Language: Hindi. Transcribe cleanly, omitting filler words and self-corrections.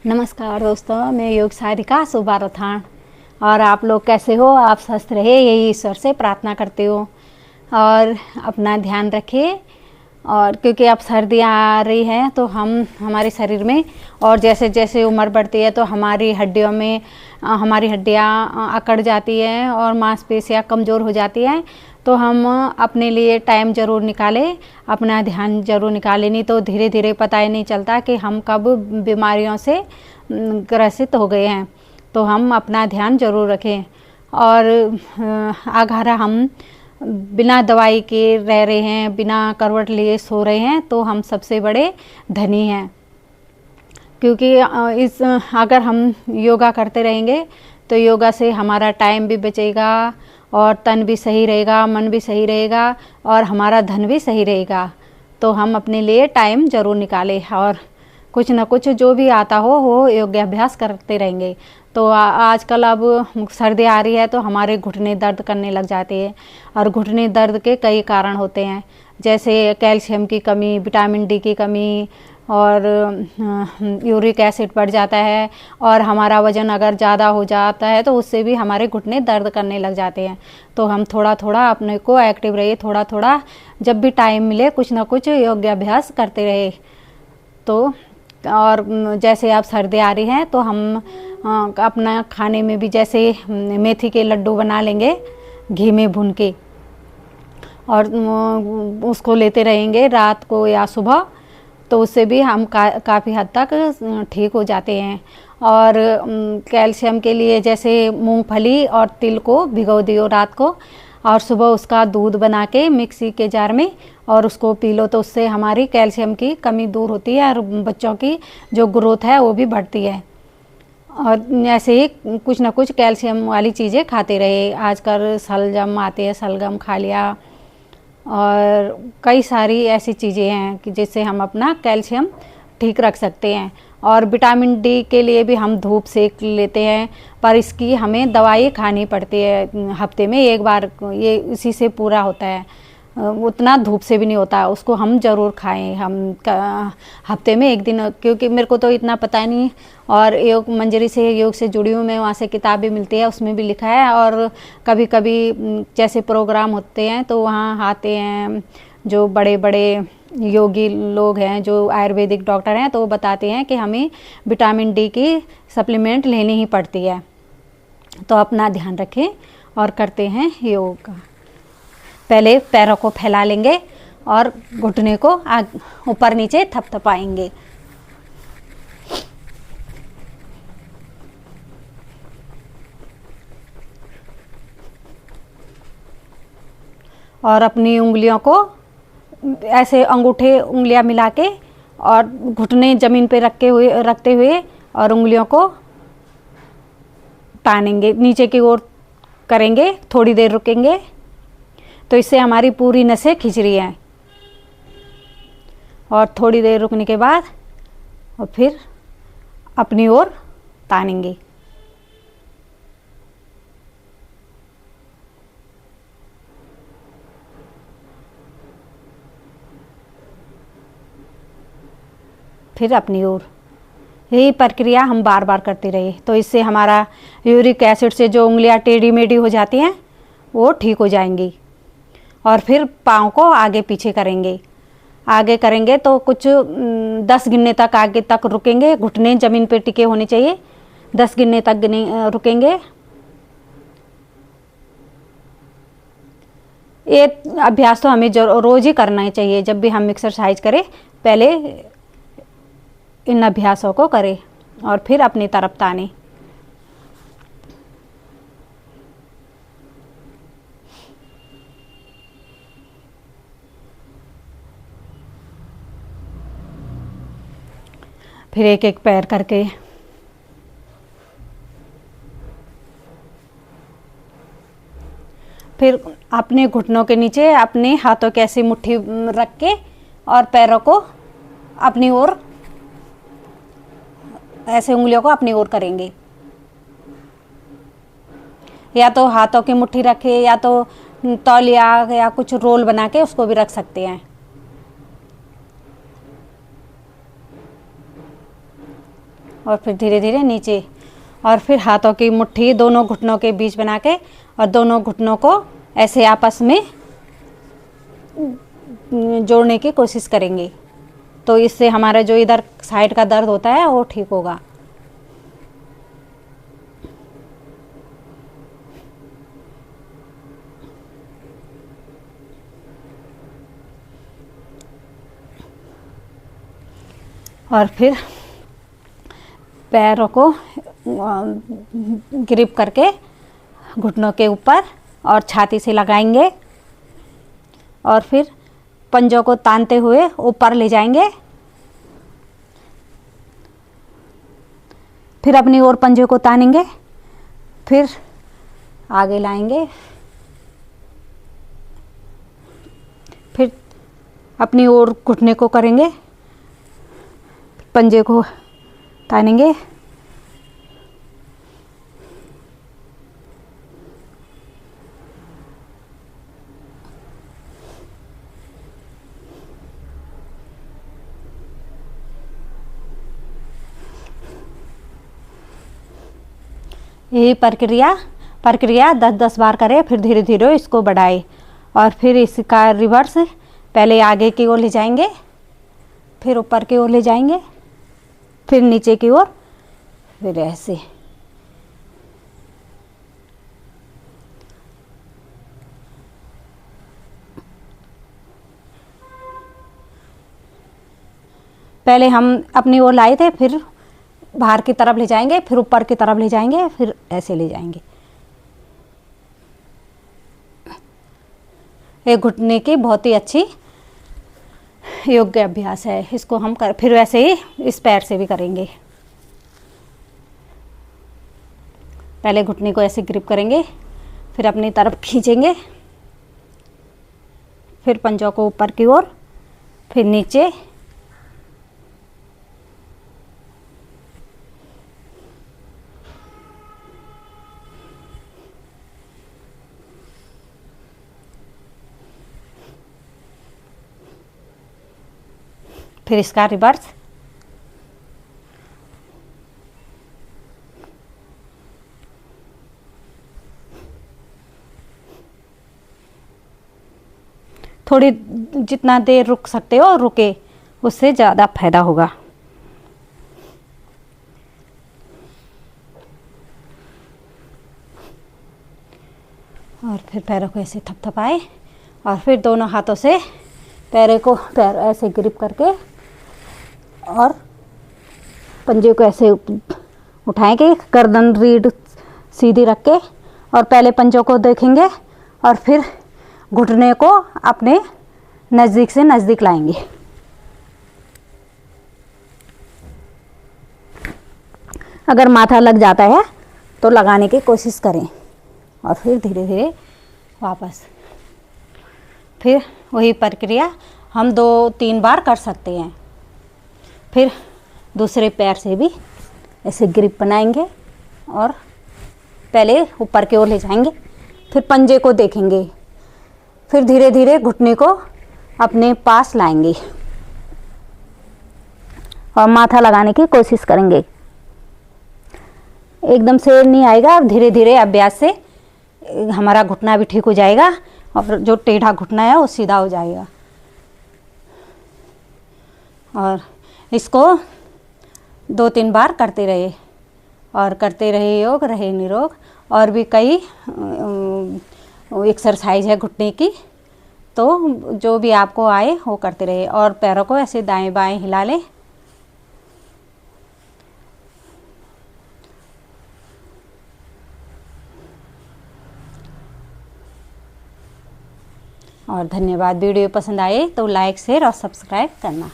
नमस्कार दोस्तों, मैं योग सारिका सुबह रथान। और आप लोग कैसे हो? आप स्वस्थ रहे यही ईश्वर से प्रार्थना करते हो और अपना ध्यान रखें। और क्योंकि अब सर्दियाँ आ रही हैं तो हमारे शरीर में और जैसे जैसे उम्र बढ़ती है तो हमारी हड्डियों में हमारी हड्डियाँ अकड़ जाती हैं और मांसपेशियाँ कमज़ोर हो जाती हैं। तो हम अपने लिए टाइम ज़रूर निकालें, अपना ध्यान ज़रूर निकालें, नहीं तो धीरे धीरे पता ही नहीं चलता कि हम कब बीमारियों से ग्रसित हो गए हैं। तो हम अपना ध्यान ज़रूर रखें। और अगर हम बिना दवाई के रह रहे हैं, बिना करवट लिए सो रहे हैं तो हम सबसे बड़े धनी हैं। क्योंकि अगर हम योगा करते रहेंगे तो योगा से हमारा टाइम भी बचेगा और तन भी सही रहेगा, मन भी सही रहेगा और हमारा धन भी सही रहेगा। तो हम अपने लिए टाइम ज़रूर निकालें और कुछ ना कुछ जो भी आता हो वो योगाभ्यास करते रहेंगे। तो आजकल अब सर्दी आ रही है तो हमारे घुटने दर्द करने लग जाते हैं और घुटने दर्द के कई कारण होते हैं, जैसे कैल्शियम की कमी, विटामिन डी की कमी और यूरिक एसिड बढ़ जाता है। और हमारा वज़न अगर ज़्यादा हो जाता है तो उससे भी हमारे घुटने दर्द करने लग जाते हैं। तो हम थोड़ा थोड़ा अपने को एक्टिव रहिए, थोड़ा थोड़ा जब भी टाइम मिले कुछ ना कुछ योगाभ्यास करते रहे। तो और जैसे अब सर्दी आ रही है तो हम अपना खाने में भी जैसे मेथी के लड्डू बना लेंगे घी में भून के और उसको लेते रहेंगे रात को या सुबह, तो उससे भी हम काफ़ी हद तक ठीक हो जाते हैं। और कैल्शियम के लिए जैसे मूंगफली और तिल को भिगो दियो रात को और सुबह उसका दूध बना के मिक्सी के जार में और उसको पी लो, तो उससे हमारी कैल्शियम की कमी दूर होती है और बच्चों की जो ग्रोथ है वो भी बढ़ती है। और ऐसे ही कुछ ना कुछ कैल्शियम वाली चीज़ें खाते रहे। आजकल शलजम आते हैं, शलगम खा लिया और कई सारी ऐसी चीज़ें हैं कि जिससे हम अपना कैल्शियम ठीक रख सकते हैं। और विटामिन डी के लिए भी हम धूप सेक लेते हैं, पर इसकी हमें दवाई खानी पड़ती है हफ्ते में एक बार, ये इसी से पूरा होता है, उतना धूप से भी नहीं होता। उसको हम ज़रूर खाएं, हम हफ्ते में एक दिन, क्योंकि मेरे को तो इतना पता नहीं। और योग मंजरी से योग से जुड़ी हूँ मैं, वहाँ से किताब भी मिलती है, उसमें भी लिखा है। और कभी कभी जैसे प्रोग्राम होते हैं तो वहाँ आते हैं जो बड़े बड़े योगी लोग हैं, जो आयुर्वेदिक डॉक्टर हैं, तो वो बताते हैं कि हमें विटामिन डी की सप्लीमेंट लेनी ही पड़ती है। तो अपना ध्यान रखें और करते हैं योग। पहले पैरों को फैला लेंगे और घुटने को ऊपर नीचे थपथपाएंगे। और अपनी उंगलियों को ऐसे अंगूठे उंगलियां मिला के और घुटने ज़मीन पे रखते हुए और उंगलियों को तानेंगे, नीचे की ओर करेंगे, थोड़ी देर रुकेंगे। तो इससे हमारी पूरी नसें खिंच रही हैं। और थोड़ी देर रुकने के बाद और फिर अपनी ओर तानेंगे। फिर अपनी ओर, यही प्रक्रिया हम बार बार करते रहे। तो इससे हमारा यूरिक एसिड से जो उंगलियां टेढ़ी मेढ़ी हो जाती हैं वो ठीक हो जाएंगी। और फिर पाँव को आगे पीछे करेंगे, आगे करेंगे तो कुछ 10 गिनने तक आगे तक रुकेंगे, घुटने ज़मीन पे टिके होने चाहिए, 10 गिनने तक रुकेंगे। ये अभ्यास तो हमें रोज़ ही करना ही चाहिए। जब भी हम एक्सरसाइज करें पहले इन अभ्यासों को करें और फिर अपनी तरफ ताने। फिर एक एक पैर करके फिर अपने घुटनों के नीचे अपने हाथों की ऐसी मुट्ठी रख के और पैरों को अपनी ओर, ऐसे उंगलियों को अपनी ओर करेंगे। या तो हाथों की मुट्ठी रखे या तो तौलिया या कुछ रोल बना के उसको भी रख सकते हैं। और फिर धीरे धीरे नीचे, और फिर हाथों की मुट्ठी दोनों घुटनों के बीच बना के और दोनों घुटनों को ऐसे आपस में जोड़ने की कोशिश करेंगे। तो इससे हमारा जो इधर साइड का दर्द होता है वो ठीक होगा। और फिर पैरों को ग्रिप करके घुटनों के ऊपर और छाती से लगाएंगे और फिर पंजों को तानते हुए ऊपर ले जाएंगे। फिर अपनी ओर पंजे को तानेंगे, फिर आगे लाएंगे, फिर अपनी ओर घुटने को करेंगे, पंजे को तानेंगे, यही प्रक्रिया 10-10 बार करें। फिर धीरे धीरे इसको बढ़ाएं और फिर इसका रिवर्स, पहले आगे की ओर ले जाएंगे, फिर ऊपर की ओर ले जाएंगे, फिर नीचे की ओर, फिर ऐसे। पहले हम अपनी ओर लाए थे, फिर बाहर की तरफ ले जाएंगे, फिर ऊपर की तरफ ले जाएंगे, फिर ऐसे ले जाएंगे। ये घुटने की बहुत ही अच्छी योग्य अभ्यास है। इसको हम फिर वैसे ही इस पैर से भी करेंगे। पहले घुटने को ऐसे ग्रिप करेंगे, फिर अपनी तरफ खींचेंगे, फिर पंजों को ऊपर की ओर, फिर नीचे, फिर इसका रिवर्स। थोड़ी जितना देर रुक सकते हो रुके, उससे ज़्यादा फायदा होगा। और फिर पैरों को ऐसे थपथपाए और फिर दोनों हाथों से पैर ऐसे ग्रिप करके और पंजे को ऐसे उठाएंगे, गर्दन रीढ़ सीधी रख के, और पहले पंजों को देखेंगे और फिर घुटने को अपने नज़दीक से नज़दीक लाएंगे। अगर माथा लग जाता है तो लगाने की कोशिश करें और फिर धीरे धीरे वापस। फिर वही प्रक्रिया हम 2-3 बार कर सकते हैं। फिर दूसरे पैर से भी ऐसे ग्रिप बनाएंगे और पहले ऊपर की ओर ले जाएंगे, फिर पंजे को देखेंगे, फिर धीरे धीरे घुटने को अपने पास लाएंगे और माथा लगाने की कोशिश करेंगे। एकदम से नहीं आएगा, धीरे धीरे अभ्यास से हमारा घुटना भी ठीक हो जाएगा और जो टेढ़ा घुटना है वो सीधा हो जाएगा। और इसको 2-3 बार करते रहे और करते रहे योग रहे निरोग। और भी कई एक्सरसाइज है घुटने की, तो जो भी आपको आए वो करते रहे। और पैरों को ऐसे दाएं बाएं हिला लें। और धन्यवाद। वीडियो पसंद आए तो लाइक शेयर और सब्सक्राइब करना।